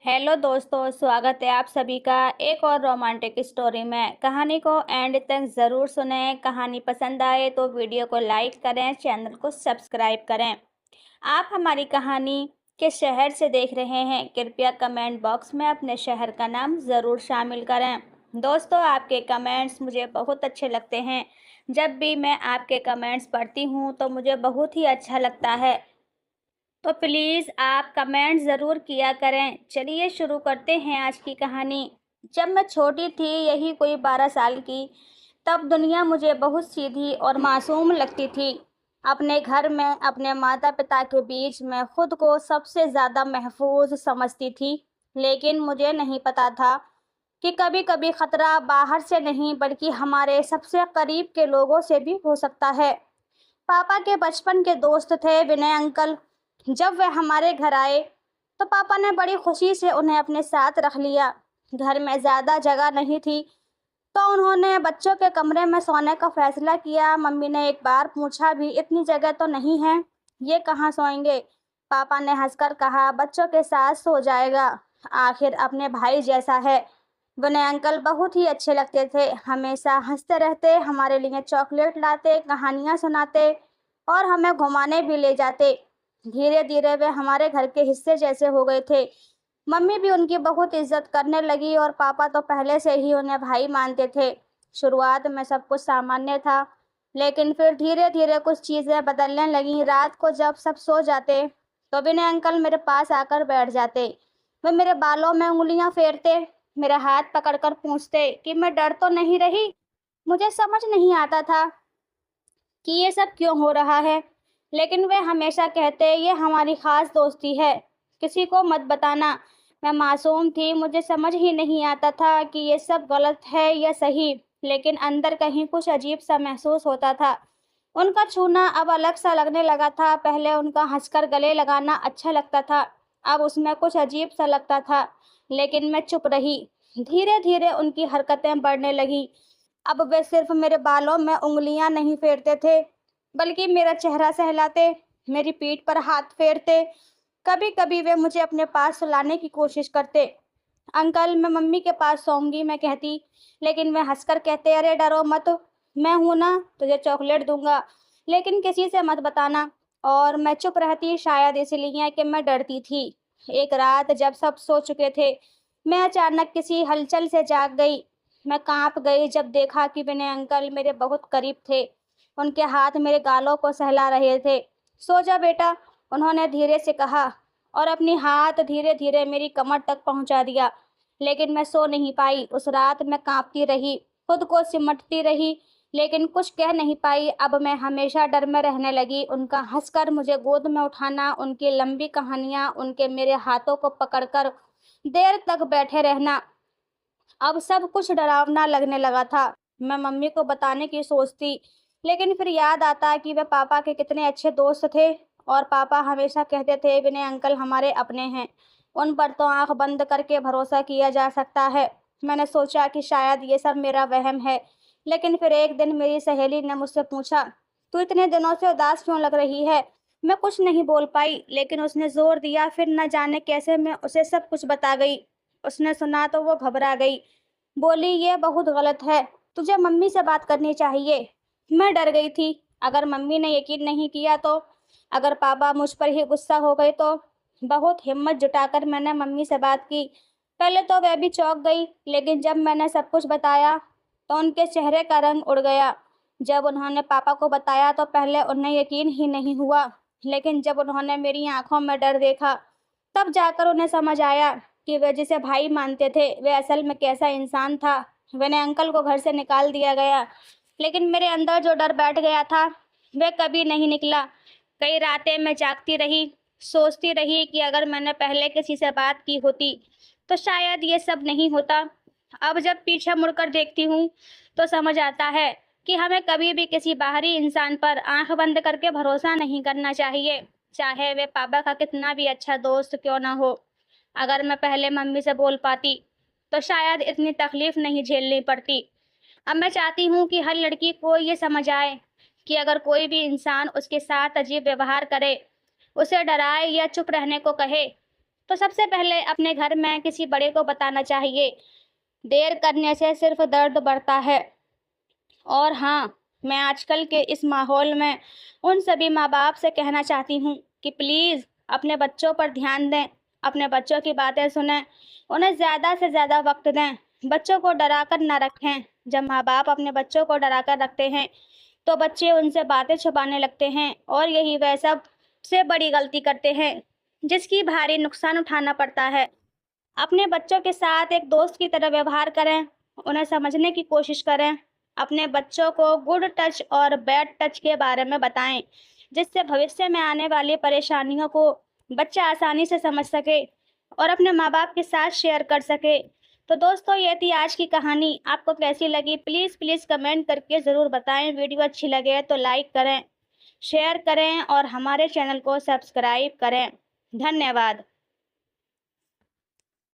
Hello दोस्तों, स्वागत है आप सभी का एक और रोमांटिक स्टोरी में। कहानी को एंड तक ज़रूर सुनें। कहानी पसंद आए तो वीडियो को लाइक करें, चैनल को सब्सक्राइब करें। आप हमारी कहानी किस शहर से देख रहे हैं, कृपया कमेंट बॉक्स में अपने शहर का नाम ज़रूर शामिल करें। दोस्तों, आपके कमेंट्स मुझे बहुत अच्छे लगते हैं। जब भी मैं आपके कमेंट्स पढ़ती हूँ तो मुझे बहुत ही अच्छा लगता है, तो प्लीज़ आप कमेंट ज़रूर किया करें। चलिए शुरू करते हैं आज की कहानी। जब मैं छोटी थी, यही कोई 12 साल की, तब दुनिया मुझे बहुत सीधी और मासूम लगती थी। अपने घर में, अपने माता-पिता के बीच मैं खुद को सबसे ज़्यादा महफूज समझती थी। लेकिन मुझे नहीं पता था कि कभी-कभी खतरा बाहर से नहीं बल्कि हमारे सबसे करीब के लोगों से भी हो सकता है। पापा के बचपन के दोस्त थे विनय अंकल। जब वे हमारे घर आए तो पापा ने बड़ी खुशी से उन्हें अपने साथ रख लिया। घर में ज़्यादा जगह नहीं थी, तो उन्होंने बच्चों के कमरे में सोने का फैसला किया। मम्मी ने एक बार पूछा भी, इतनी जगह तो नहीं है, ये कहाँ सोएंगे? पापा ने हंसकर कहा, बच्चों के साथ सो जाएगा, आखिर अपने भाई जैसा है। विनय अंकल बहुत ही अच्छे लगते थे, हमेशा हंसते रहते, हमारे लिए चॉकलेट लाते, कहानियाँ सुनाते और हमें घुमाने भी ले जाते। धीरे धीरे वे हमारे घर के हिस्से जैसे हो गए थे। मम्मी भी उनकी बहुत इज्जत करने लगी और पापा तो पहले से ही उन्हें भाई मानते थे। शुरुआत में सब कुछ सामान्य था, लेकिन फिर धीरे धीरे कुछ चीज़ें बदलने लगीं। रात को जब सब सो जाते तो विनय अंकल मेरे पास आकर बैठ जाते। वे मेरे बालों में उंगलियां फेरते, मेरा हाथ पकड़कर पूछते कि मैं डर तो नहीं रही। मुझे समझ नहीं आता था कि ये सब क्यों हो रहा है, लेकिन वे हमेशा कहते, ये हमारी खास दोस्ती है, किसी को मत बताना। मैं मासूम थी, मुझे समझ ही नहीं आता था कि ये सब गलत है या सही, लेकिन अंदर कहीं कुछ अजीब सा महसूस होता था। उनका छूना अब अलग सा लगने लगा था। पहले उनका हंसकर गले लगाना अच्छा लगता था, अब उसमें कुछ अजीब सा लगता था, लेकिन मैं चुप रही। धीरे धीरे उनकी हरकतें बढ़ने लगी। अब वे सिर्फ मेरे बालों में उँगलियाँ नहीं फेरते थे, बल्कि मेरा चेहरा सहलाते, मेरी पीठ पर हाथ फेरते। कभी-कभी वे मुझे अपने पास सुलाने की कोशिश करते। अंकल, मैं मम्मी के पास सोऊंगी, मैं कहती, लेकिन वे हंसकर कहते, अरे डरो मत, मैं हूं ना, तुझे चॉकलेट दूंगा, लेकिन किसी से मत बताना। और मैं चुप रहती, शायद इसलिए कि मैं डरती थी। एक रात जब सब सो चुके थे, मैं अचानक किसी हलचल से जाग गई। मैं कांप गई जब देखा कि विनय अंकल मेरे बहुत करीब थे। उनके हाथ मेरे गालों को सहला रहे थे। सो जा बेटा, उन्होंने धीरे से कहा और अपनी हाथ धीरे धीरे मेरी कमर तक पहुंचा दिया। लेकिन मैं सो नहीं पाई। उस रात मैं कांपती रही, खुद को सिमटती रही, लेकिन कुछ कह नहीं पाई। अब मैं हमेशा डर में रहने लगी। उनका हंसकर मुझे गोद में उठाना, उनकी लंबी कहानियां, उनके मेरे हाथों को पकड़कर देर तक बैठे रहना, अब सब कुछ डरावना लगने लगा था। मैं मम्मी को बताने की सोचती, लेकिन फिर याद आता कि वे पापा के कितने अच्छे दोस्त थे और पापा हमेशा कहते थे, विनय अंकल हमारे अपने हैं, उन पर तो आंख बंद करके भरोसा किया जा सकता है। मैंने सोचा कि शायद ये सब मेरा वहम है, लेकिन फिर एक दिन मेरी सहेली ने मुझसे पूछा, तू इतने दिनों से उदास क्यों लग रही है? मैं कुछ नहीं बोल पाई, लेकिन उसने जोर दिया। फिर न जाने कैसे मैं उसे सब कुछ बता गई। उसने सुना तो वो घबरा गई, बोली, ये बहुत गलत है, तुझे मम्मी से बात करनी चाहिए। मैं डर गई थी, अगर मम्मी ने यकीन नहीं किया तो, अगर पापा मुझ पर ही गुस्सा हो गए तो। बहुत हिम्मत जुटाकर मैंने मम्मी से बात की। पहले तो वह भी चौंक गई, लेकिन जब मैंने सब कुछ बताया तो उनके चेहरे का रंग उड़ गया। जब उन्होंने पापा को बताया तो पहले उन्हें यकीन ही नहीं हुआ, लेकिन जब उन्होंने मेरी आंखों में डर देखा, तब जाकर उन्हें समझ आया कि वे जिसे भाई मानते थे, वे असल में कैसा इंसान था। विनय अंकल को घर से निकाल दिया गया, लेकिन मेरे अंदर जो डर बैठ गया था, वह कभी नहीं निकला। कई रातें मैं जागती रही, सोचती रही कि अगर मैंने पहले किसी से बात की होती तो शायद ये सब नहीं होता। अब जब पीछे मुड़कर देखती हूँ तो समझ आता है कि हमें कभी भी किसी बाहरी इंसान पर आंख बंद करके भरोसा नहीं करना चाहिए, चाहे वे पापा का कितना भी अच्छा दोस्त क्यों ना हो। अगर मैं पहले मम्मी से बोल पाती तो शायद इतनी तकलीफ नहीं झेलनी पड़ती। अब मैं चाहती हूँ कि हर लड़की को ये समझ आए कि अगर कोई भी इंसान उसके साथ अजीब व्यवहार करे, उसे डराए या चुप रहने को कहे, तो सबसे पहले अपने घर में किसी बड़े को बताना चाहिए। देर करने से सिर्फ दर्द बढ़ता है। और हाँ, मैं आजकल के इस माहौल में उन सभी माँ-बाप से कहना चाहती हूँ कि प्लीज़ अपने बच्चों पर ध्यान दें, अपने बच्चों की बातें सुनें, उन्हें ज़्यादा से ज़्यादा वक़्त दें, बच्चों को डराकर ना रखें। जब माँ-बाप अपने बच्चों को डराकर रखते हैं, तो बच्चे उनसे बातें छुपाने लगते हैं और यही वह सबसे बड़ी गलती करते हैं, जिसकी भारी नुकसान उठाना पड़ता है। अपने बच्चों के साथ एक दोस्त की तरह व्यवहार करें, उन्हें समझने की कोशिश करें। अपने बच्चों को गुड टच और बैड टच के बारे में बताएं, जिससे भविष्य में आने वाली परेशानियों को बच्चा आसानी से समझ सके और अपने माँ-बाप के साथ शेयर कर सके। तो दोस्तों, ये थी आज की कहानी। आपको कैसी लगी? प्लीज़ प्लीज़ कमेंट करके ज़रूर बताएं। वीडियो अच्छी लगे तो लाइक करें, शेयर करें और हमारे चैनल को सब्सक्राइब करें। धन्यवाद।